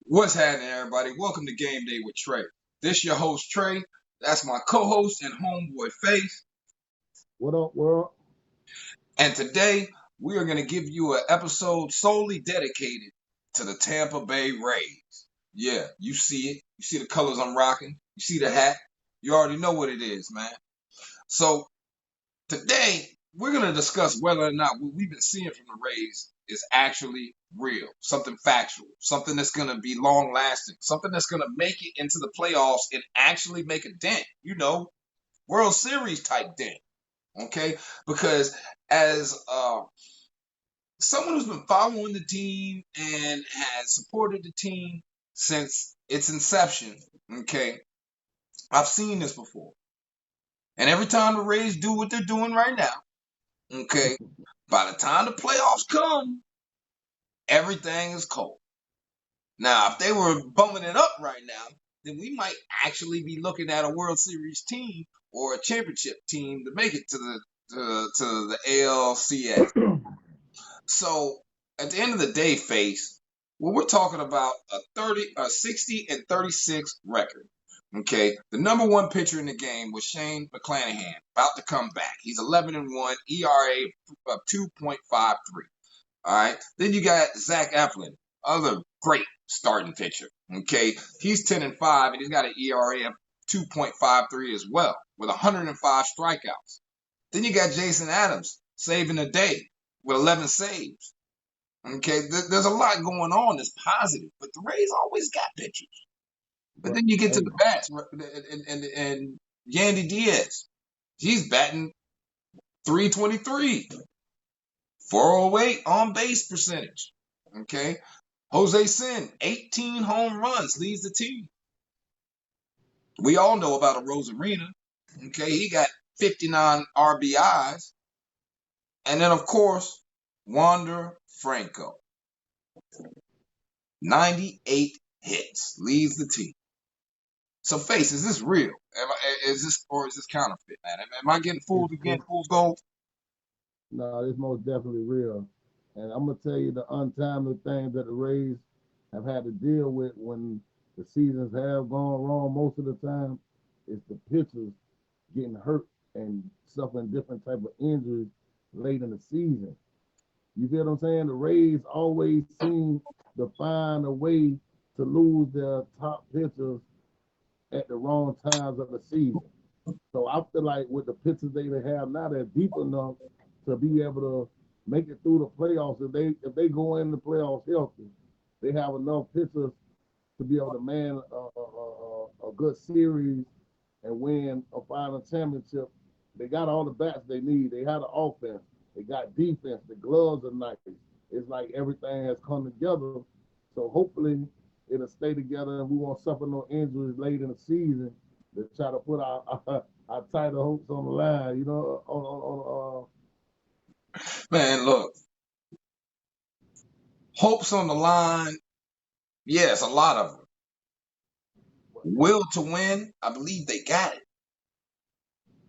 What's happening, everybody? Welcome to Game Day with Trey. This your host, Trey. That's my co-host and homeboy, Face. What up, world? And today, we are going to give you an episode solely dedicated to the Tampa Bay Rays. Yeah, you see it. You see the colors I'm rocking. You see the hat. You already know what it is, man. So, today, we're going to discuss whether or not what we've been seeing from the Rays is actually real, something factual, something that's going to be long lasting, something that's going to make it into the playoffs and actually make a dent, World Series type dent. Okay. Because as someone who's been following the team and has supported the team since its inception, okay, I've seen this before. And every time the Rays do what they're doing right now, okay, by the time the playoffs come, everything is cold. Now, if they were bumming it up right now, then we might actually be looking at a World Series team or a championship team to make it to the ALCS. So at the end of the day, Face, well, we're talking about a 60 and 36 record. Okay, the number one pitcher in the game was Shane McClanahan, about to come back. He's 11-1, ERA of 2.53. All right. Then you got Zach Eflin, other great starting pitcher. Okay. He's 10-5 and he's got an ERA of 2.53 as well with 105 strikeouts. Then you got Jason Adams saving the day with 11 saves. Okay. There's a lot going on that's positive, but the Rays always got pitchers. But But then you get to hey, the bats and Yandy Diaz. He's batting 323, 408 on base percentage. Okay. Jose Sin, 18 home runs, leads the team. We all know about a Rosarina. Okay, he got 59 RBIs. And then, of course, Wander Franco, 98 hits, leads the team. So, Face, is this real? Is this counterfeit, man? Am I getting it's fooled again, it's fool's gold? no, it's most definitely real. And I'm gonna tell you the untimely things that the Rays have had to deal with when the seasons have gone wrong. Most of the time, is the pitchers getting hurt and suffering different type of injuries late in the season. You feel what I'm saying? The Rays always seem to find a way to lose their top pitchers at the wrong times of the season. So I feel like with the pitchers they have now, they're deep enough to be able to make it through the playoffs. If they go in the playoffs healthy, they have enough pitchers to be able to man a good series and win a final championship. They got all the bats they need. They had the offense. They got defense. The gloves are nice. It's like everything has come together. So hopefully it'll stay together and we won't suffer no injuries late in the season to try to put our title hopes on the line. Man, look, hopes on the line. Yes, a lot of them. Will to win, I believe they got it.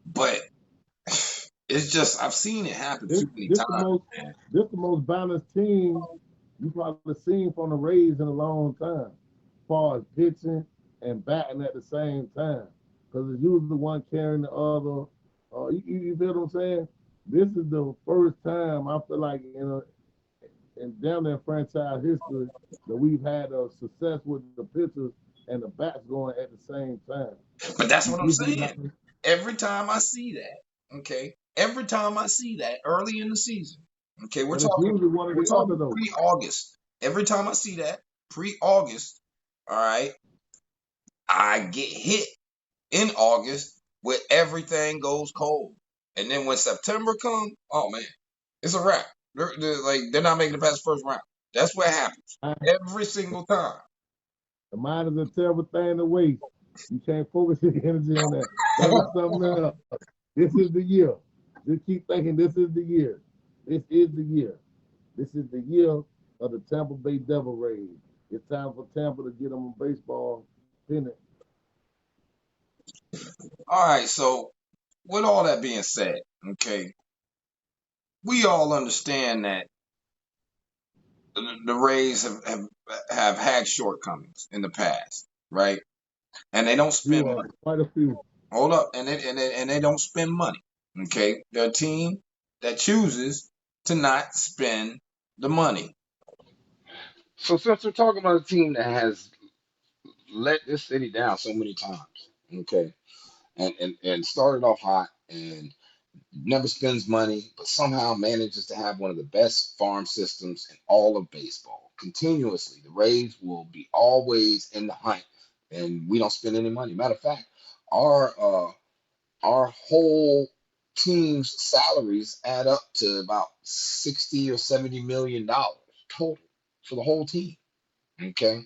But it's just I've seen it happen this too many this the times, most man. this the most balanced team you probably seen from the Rays in a long time, as far as pitching and batting at the same time. Because it's usually one carrying the other. You feel what I'm saying? This is the first time I feel like in damn near franchise history that we've had a success with the pitchers and the bats going at the same time. But that's You what I'm usually saying. have Every time I see that, okay, every time I see that early in the season, okay, we're but it's talking usually one or we're the other talking though. pre-August. Every time I see that pre-August, all right, I get hit in August where everything goes cold, and then when September comes, oh man, it's a wrap. They're not making it past the first round. That's what happens every single time. The mind is a terrible thing to waste. You can't focus your energy on that. Think of something else. This is the year. Just keep thinking this is the year. This is the year. This is the year of the Tampa Bay Devil Rays. It's time for Tampa to get them a baseball pennant. All right, so with all that being said, okay, we all understand that the Rays have had shortcomings in the past, right? And they don't spend money. Quite a few. Hold up, and they don't spend money. Okay, they're a team that chooses to not spend the money. So since we're talking about a team that has let this city down so many times, okay, and started off hot and never spends money, but somehow manages to have one of the best farm systems in all of baseball. Continuously, the Rays will be always in the hunt, and we don't spend any money. Matter of fact, our our whole team's salaries add up to about 60 or 70 million dollars total for the whole team. Okay,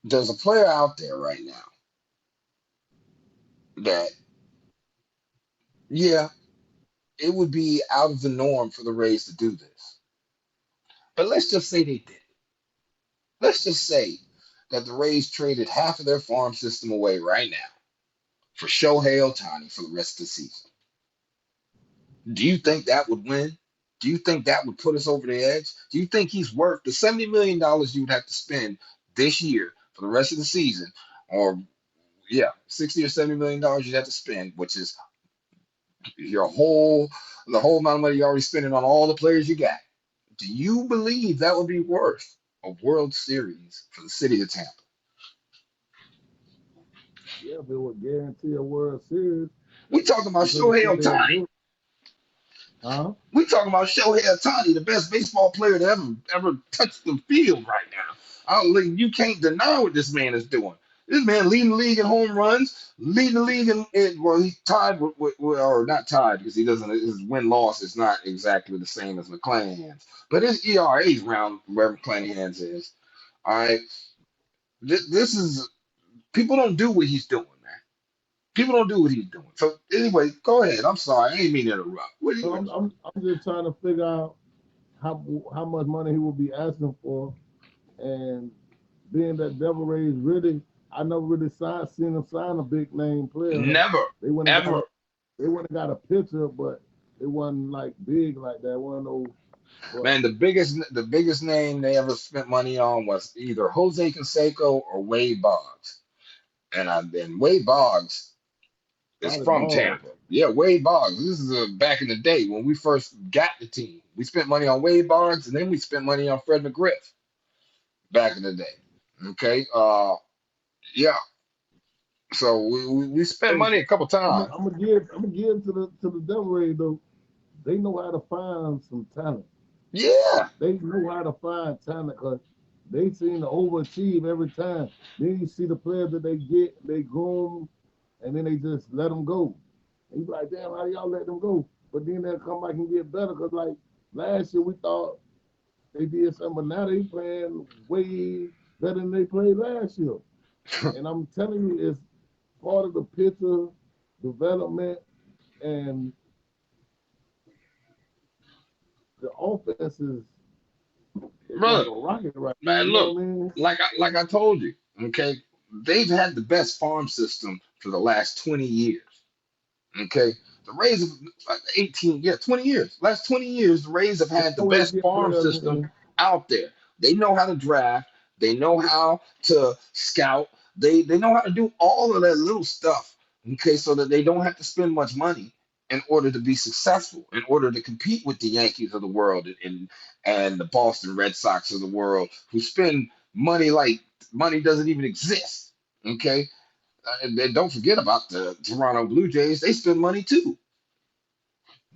there's a player out there right now that, yeah, it would be out of the norm for the Rays to do this. But let's just say they did. Let's just say that the Rays traded half of their farm system away right now for Shohei Ohtani for the rest of the season. Do you think that would win? Do you think that would put us over the edge? Do you think he's worth the $70 million you would have to spend this year for the rest of the season? Or, yeah, 60 or $70 million you'd have to spend, which is the whole amount of money you're already spending on all the players you got. Do you believe that would be worth a World Series for the city of Tampa? Yeah, if it would guarantee a World Series We talking about because the Shohei shit they're Ohtani. doing. Huh? We talking about Shohei Ohtani, the best baseball player to ever touch the field right now. You can't deny what this man is doing. This man leading the league in home runs, leading the league well, he's tied or not tied because he doesn't, his win loss is not exactly the same as McClanahan's, but his ERA is around where McClanahan's is. All right, this is, people don't do what he's doing, man. People don't do what he's doing. So anyway, go ahead. I'm sorry, I didn't mean to interrupt. So I'm just trying to figure out how much money he will be asking for, and being that Devil Rays really, I never really seen him sign a big name player. Never, They went and got ever. a pitcher, but it wasn't like big like that. It wasn't no. But Man, the biggest name they ever spent money on was either Jose Canseco or Wade Boggs. And Wade Boggs is probably from ball. Tampa. Yeah, Wade Boggs. This is back in the day when we first got the team. We spent money on Wade Boggs, and then we spent money on Fred McGriff back in the day. Okay. Yeah. So we spent Hey, money a couple times. I'm gonna give to the Devil Rays though. They know how to find some talent. Yeah. They know how to find talent because they seem to overachieve every time. Then you see the players that they get, they groom, and then they just let them go. And you be like, damn, how do y'all let them go? But then they'll come back and get better because like last year we thought they did something, but now they playing way better than they played last year. And I'm telling you, it's part of the pitcher development and the offense is it's like Brother, a rocket right now. man, You know look, what I mean? like I told you, okay, they've had the best farm system for the last 20 years. Okay, the Rays have like 18, yeah, 20 years. Last 20 years, the Rays have They had the always best get farm players system in. out there. They know how to draft. They know how to scout. They know how to do all of that little stuff. Okay, so that they don't have to spend much money in order to be successful, in order to compete with the Yankees of the world and the Boston Red Sox of the world, who spend money like money doesn't even exist. Okay, and don't forget about the Toronto Blue Jays. They spend money too.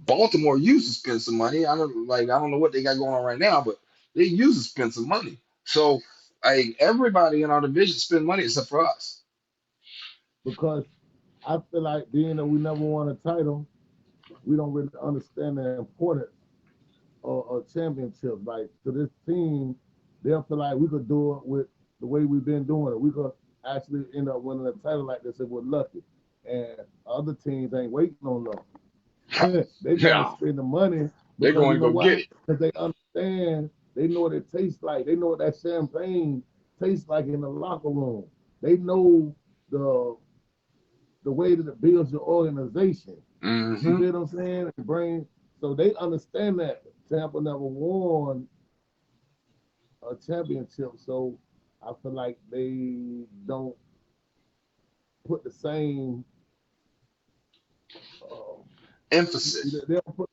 Baltimore used to spend some money. I don't know what they got going on right now, but they used to spend some money. So everybody in our division spend money except for us. Because I feel like being that we never won a title, we don't really understand the importance of championships. Like to this team, they'll feel like we could do it with the way we've been doing it. We could actually end up winning a title like this if we're lucky. And other teams ain't waiting on luck. They're going to Yeah, spend the money they're because you going to know go get why? it. Because they understand, they know what it tastes like. They know what that champagne tastes like in the locker room. They know the the way that it builds your organization. You Hmm. feel what I'm saying? So they understand that Tampa never won a championship, so I feel like they don't put the same. Uh, Emphasis. they don't put,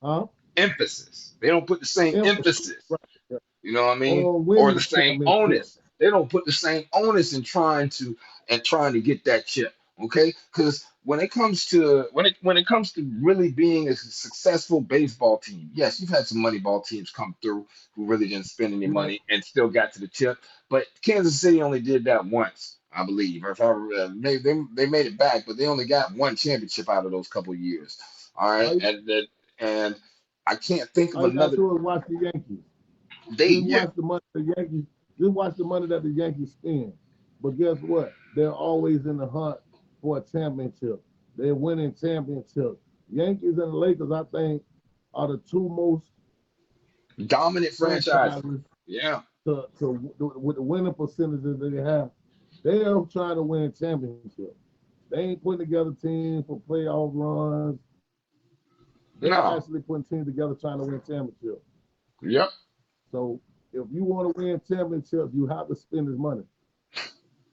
huh? Emphasis. They don't put the same Emphasis, emphasis. right, yeah, You know what I mean? on Or the winning same championship. onus. They don't put the same onus in trying to get that chip. Okay? Because when it comes to really being a successful baseball team, yes, you've had some money ball teams come through who really didn't spend any Yeah, money and still got to the chip. But Kansas City only did that once, I believe. Or if they made it back, but they only got one championship out of those couple years. All right, all you, and I can't think of all you gotta another. do is watch the Yankees. They Just yeah. watch the money the Yankees. Just watch the money that the Yankees spend. But guess what? They're always in the hunt for a championship. They're winning championships. Yankees and the Lakers, I think, are the two most Dominant franchise. franchises Yeah. to with the winning percentages that they have. They are trying to win championships. They ain't putting together teams for playoff runs. They're No. actually putting teams together trying to win championships. Yep. So if you want to win championships, you have to spend this money.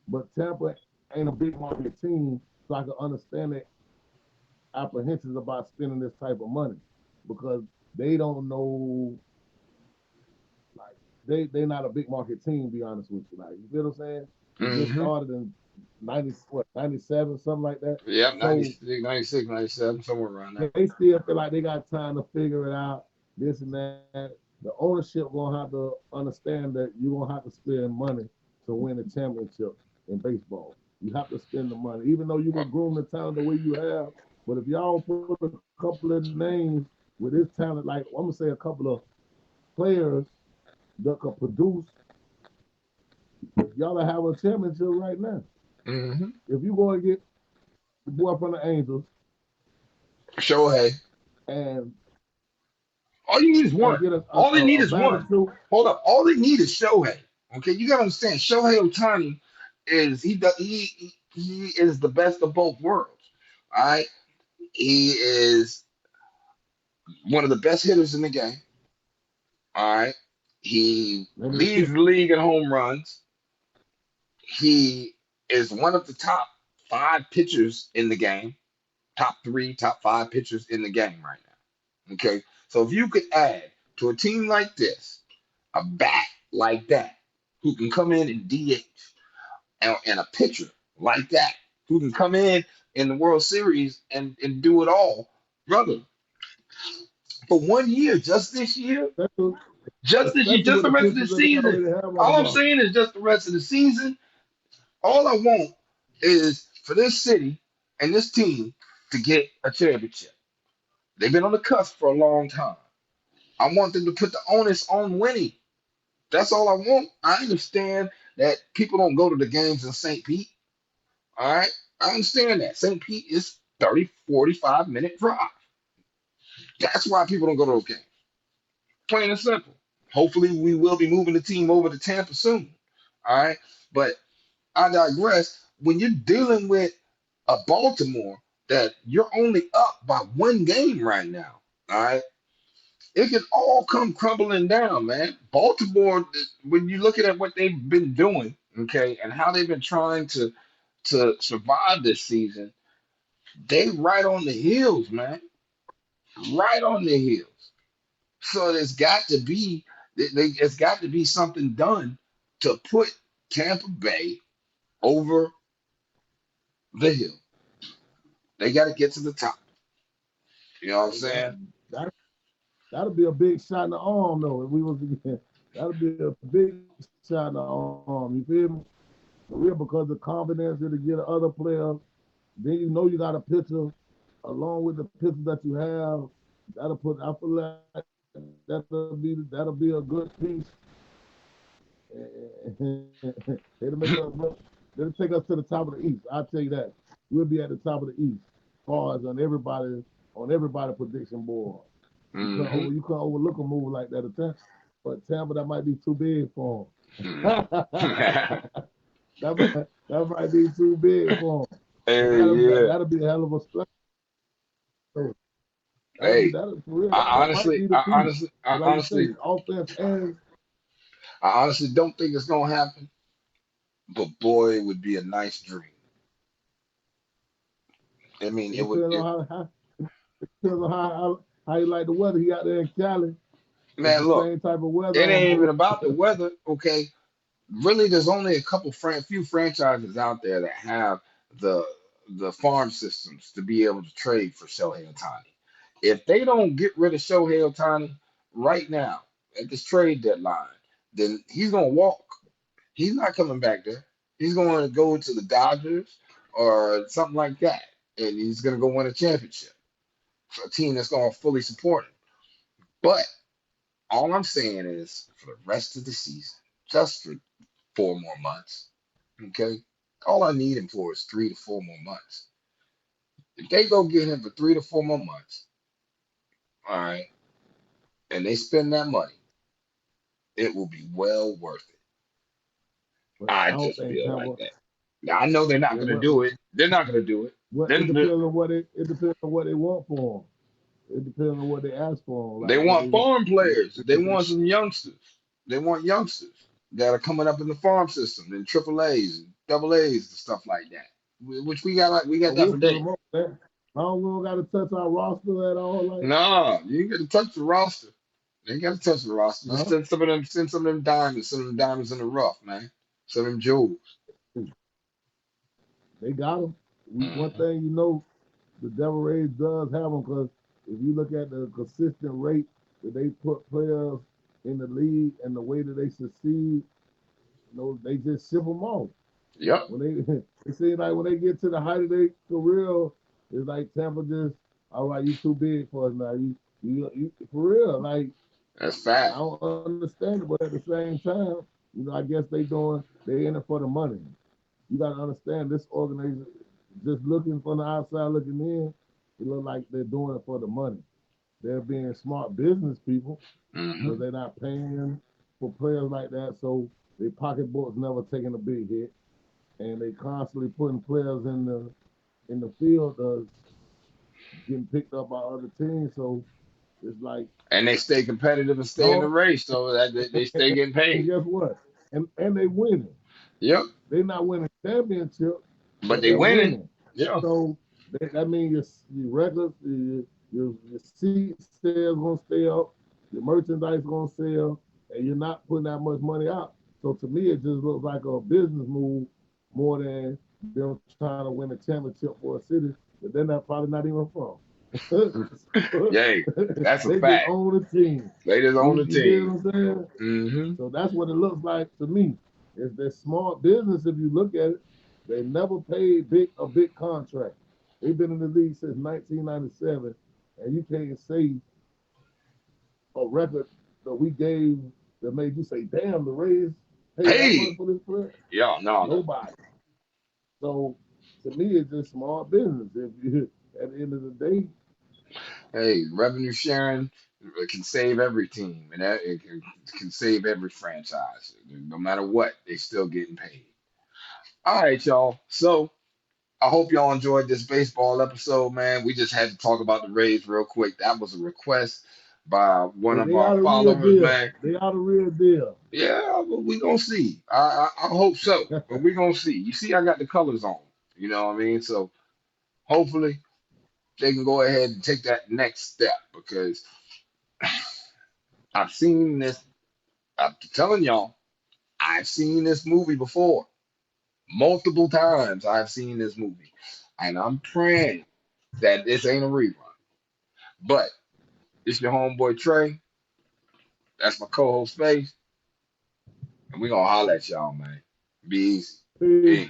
But Tampa ain't a big market team, so I can understand their apprehensions about spending this type of money because they don't know, like they not a big market team. To be honest with you, like you feel what I'm saying? They just Mm-hmm. started in 97, something like that. Yep. So 96, 96, 97, somewhere around there. they still feel like they got time to figure it out, this and that. The ownership gonna have to understand that you're gonna have to spend money to win a championship in baseball. You have to spend the money, even though you can groom the talent the way you have. But if y'all put a couple of names with this talent, like I'm gonna say a couple of players that could produce, y'all have a championship right now. Mm-hmm. If you go and get the boy from the Angels Shohei. and All you need is one. get All they need a is bat or one. two, Hold up. All they need is Shohei. Okay, you gotta understand. Shohei Ohtani is he is the best of both worlds. All right. He is one of the best hitters in the game. All right. He let me leads the league in home runs. He is one of the top five pitchers in the game, top three, top five pitchers in the game right now. Okay. So if you could add to a team like this, a bat like that, who can come in and DH, and a pitcher like that, who can come in the World Series and do it all, brother, for 1 year, just this year, especially, just with the the rest of the pictures that they season. already have on the All I'm roster. saying is just the rest of the season. All I want is for this city and this team to get a championship. They've been on the cusp for a long time. I want them to put the onus on winning. That's all I want. I understand that people don't go to the games in St. Pete. All right. I understand that. St. Pete is 30, 45-minute drive. That's why people don't go to those games. Plain and simple. Hopefully, we will be moving the team over to Tampa soon. All right. But I digress. When you're dealing with a Baltimore that you're only up by one game right now, all right, it can all come crumbling down, man. Baltimore, when you look at what they've been doing, okay, and how they've been trying to survive this season, they right on the heels, man, right on the heels. So it's got to be something done to put Tampa Bay over the hill. They got to get to the top. You know what I'm Hey, saying? that that'll be a big shot in the arm though. If we was that'll be a big shot in the arm. You feel me? For real, because the confidence it'll get other players. Then you know you got a pitcher along with the pitchers that you have. That'll put. I feel like that'll be a good piece. it'll make us it'll take us to the top of the East. I'll tell you that. We'll be at the top of the East, as far as on everybody prediction board. Hmm. You can't overlook a move like that. But Tampa, that might be too big for him. that might be too big for him. Hey, That'll yeah. that'll be a hell of a splash. So Hey, that'll for real. I That might honestly, be the I piece. honestly, I Like you say, honestly, offense and I honestly don't think it's gonna happen, but boy, it would be a nice dream. I mean, It it would. depends on how depends on how you like the weather. He out there in Cali. It's Man, the look, same type of weather it ain't even almost. about the weather, okay? Really, there's only a few franchises out there that have the farm systems to be able to trade for Shohei Ohtani. If they don't get rid of Shohei Ohtani right now at this trade deadline, then he's gonna walk. He's not coming back there. He's going to go to the Dodgers or something like that, and he's going to go win a championship for a team that's going to fully support him. But all I'm saying is for the rest of the season, just for 4 more months, okay? All I need him for is 3 to 4 more months. If they go get him for 3 to 4 more months, all right, and they spend that money, it will be well worth it. But I I don't just think feel like Tampa. that. Now I know they're not Yeah, going to do it. They're not going to do it. it Then depends on it depends on what they want for him. It depends on what they ask for him. they Like what want they want. farm players. They If they, want some youngsters. They want youngsters that are coming up in the farm system, in triple A's, and double A's, and stuff like that. Which we got, we got but that we'll for put them days. up there. I don't we don't got to touch our roster at all. Like, Nah, you ain't got to touch the roster. They ain't got to touch the roster. Just huh? send some of them diamonds, some of them diamonds in the rough, man. Some of them jewels. They got them. One Hmm. thing the Devil Rays does have them because if you look at the consistent rate that they put players in the league and the way that they succeed, they just ship them off. Yep, When they it seems like when they get to the height of their career, it's like Tampa just, all right, you too big for us now. You for real. Like that's I fact. don't understand it, but at the same time, I guess they in it for the money. You got to understand this organization just looking from the outside looking in, it look like they're doing it for the money. They're being smart business people Hmm. because they're not paying for players like that, so their pocketbook's never taking a big hit, and they constantly putting players in the field getting picked up by other teams. So it's like And they stay competitive and stay in the no, race, so that they stay getting and paid. guess what? And they winning. Yep, They're not winning championship, but but they they're winning. winning. Yeah, So that means your records, your seat sales gonna stay up, your merchandise gonna sell, and you're not putting that much money out. So to me, it just looks like a business move more than them trying to win a championship for a city that they're not probably not even from. yay, that's a They just fact. own the team. They just own the You dig team. what I'm saying? Hmm. So that's what it looks like to me. It's their smart business if you look at it. They never paid a big contract. They've been in the league since 1997, and you can't say a record that we gave that made you say, "Damn, the Rays paid that much Hey, for this player." yeah, no. Nobody. So to me, it's just smart business. If you at the end of the day, Hey, revenue sharing can save every team, and that can save every franchise. No matter what, they still getting paid. All right, y'all. So I hope y'all enjoyed this baseball episode, man. We just had to talk about the Rays real quick. That was a request by one hey, of they our are the real followers, deal. man. They are the real deal. Yeah, but we gonna see. I hope so, but we gonna see. You see, I got the colors on. You know what I mean? So hopefully they can go ahead and take that next step because I've seen this. I'm telling y'all, I've seen this movie before. Multiple times I've seen this movie. And I'm praying that this ain't a rerun. But it's your homeboy Trey. That's my co-host Face. And we gonna holler at y'all, man. Be easy. Peace. Peace.